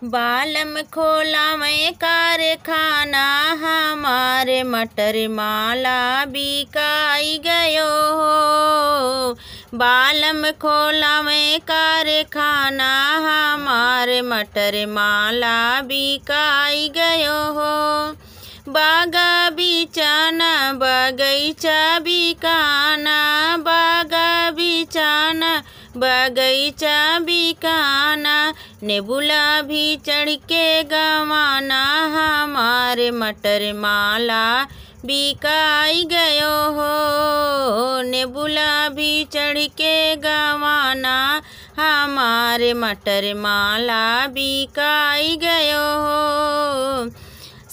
बालम खोला मैं कारखाना, हमारे मटर माला बिकाई गयो हो। बालम खोला मैं कारखाना, हमारे मटर माला बिकाई गयो हो। बागा बिचाना बगीचा बिकाना, बागा बिचाना बगीचा बिकाना, नेबुला भी चढ़ के गवाना, हमारे मटर माला बिकाई गयो हो। नेबुला भी चढ़ के गवाना, हमारे मटर माला बिकाई गयो हो।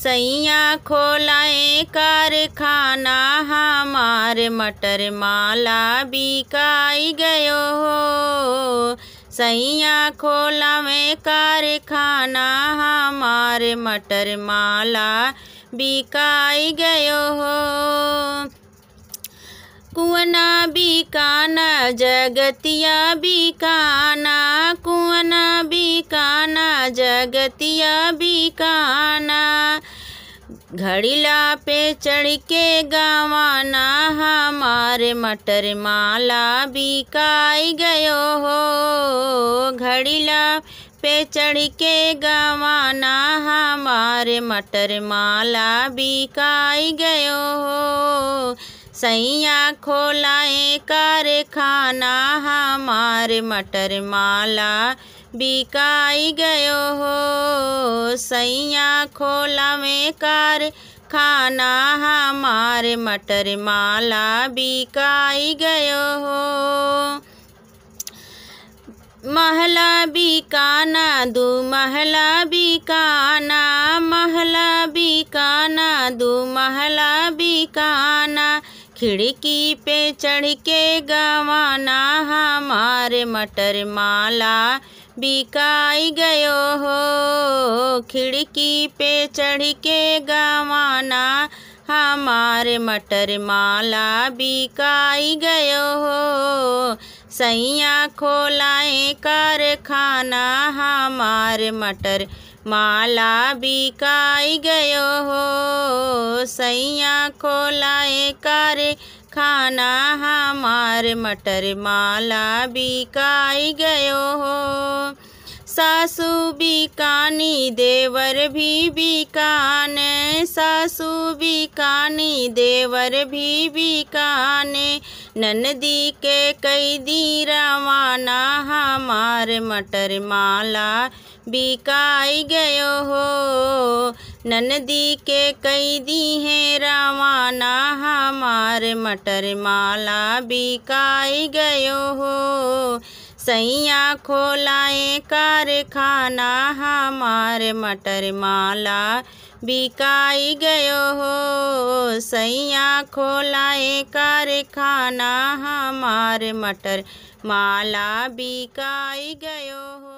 सैया खोलाए कारखाना, हमारे मटर माला बिकाई गयो हो। सैया खोला में कारखाना, हमारे मटर माला बिकाई गयो हो। कुआना बिकाना जगतिया बिकाना, कुआना बिकाना जगतिया बिकाना, घड़ीला पे चढ़ के गवाना, हमारे मटर माला बिकाई गयो हो। घड़ीला पे चढ़ के गवाना, हमारे मटर माला बिकाई गयो हो। सैया खोलाए कारखाना, हमारे मटर माला बिकाई गयो हो। सैया खोला में कारखाना, हमारे मटर माला बिकाई गयो हो। महला बिकाना दू महला बिकाना, महला बिकाना दू महला बिकाना, खिड़की पे चढ़ के गवाना, हमारे मटर माला बिकाई गयो हो। खिड़की पे चढ़ के गवाना, हमारे मटर माला बिकाई गयो हो। सैया खोलाए कारखाना, हमारे मटर माला बिकाई गयो हो। सैया खोलाए कारखाना, हमारे मटर माला बिकाई गयो हो। सासू बिकानी देवर भी बिकाने, सासू बिकानी देवर भी बिकाने, ननदी के कैदी रवाना, हमारे मटर माला बिकाई गयो हो। ननदी के कैदी हैं रवाना, हमारे मटर माला बिकाई गयो हो। सैया खोलाए कारखाना, हमारे मटर माला बिकाई गयो हो। सैया खोलाए कारखाना, हमारे मटर माला बिकाई गयो हो।